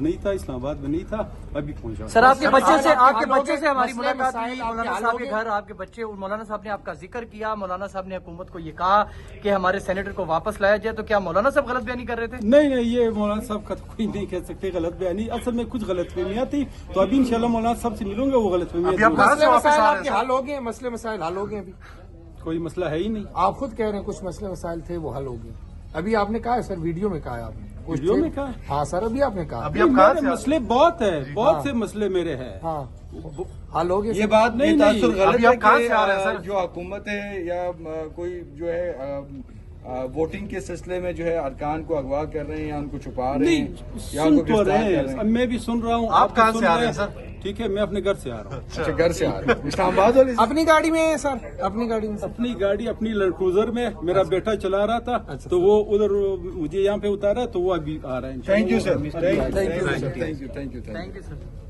نہیں تھا، اسلام آباد میں نہیں تھا، ابھی پہنچا۔ سر آپ کے بچے سے ہماری ملاقات ہوئی، مولانا صاحب کے گھر آپ کے بچے، مولانا صاحب نے آپ کا ذکر کیا، مولانا صاحب نے حکومت کو یہ کہا کہ ہمارے سینیٹر کو واپس لایا جائے، تو کیا مولانا صاحب غلط بیانی کر رہے تھے؟ نہیں، یہ مولانا صاحب کا تو کوئی نہیں کہہ سکتے غلط بیانی، اصل میں کچھ غلط فہمیاں تھی، تو ابھی انشاءاللہ مولانا صاحب سے ملوں گا، وہ غلط فہمیاں حل ہو گئے، مسئلے مسائل حل ہو گئے، ابھی کوئی مسئلہ ہے ہی نہیں۔ آپ خود کہہ رہے ہیں کچھ مسئلے مسائل تھے وہ حل ہو گئے، ابھی آپ نے کہا ہے سر، ویڈیو میں کہا ہے آپ نے، ویڈیو میں کہا؟ ہاں سر، ابھی آپ نے کہا میرے مسئلے بہت ہے، بہت سے مسئلے میرے ہیں۔ ہاں حل ہو گئے۔ یہ بات نہیں، تاثر غلط ابھی ہے آپ کہاں سے آ رہے ہیں سر؟ جو حکومت ہے یا کوئی جو ہے ووٹنگ کے سلسلے میں جو ہے ارکان کو اغوا کر رہے ہیں یا ان کو چھپا رہے ہیں یا ان کو سن تو گرفتار رہے کر رہے ہیں، ہیں؟ میں بھی سن رہا ہوں، آپ کہاں سے آ رہے ہیں سر؟ ٹھیک ہے، میں اپنے گھر سے آ رہا ہوں۔ اچھا، گھر سے آ رہے ہیں اسلام آباد والے؟ اپنی گاڑی میں ہے سر، اپنی گاڑی میں؟ اپنی گاڑی اپنی لینڈ کروزر میں، میرا بیٹا چلا رہا تھا، تو وہ ادھر مجھے یہاں پہ اتارا، تو وہ ابھی آ رہا ہے۔ Thank you sir, Thank you. Thank you thank you sir.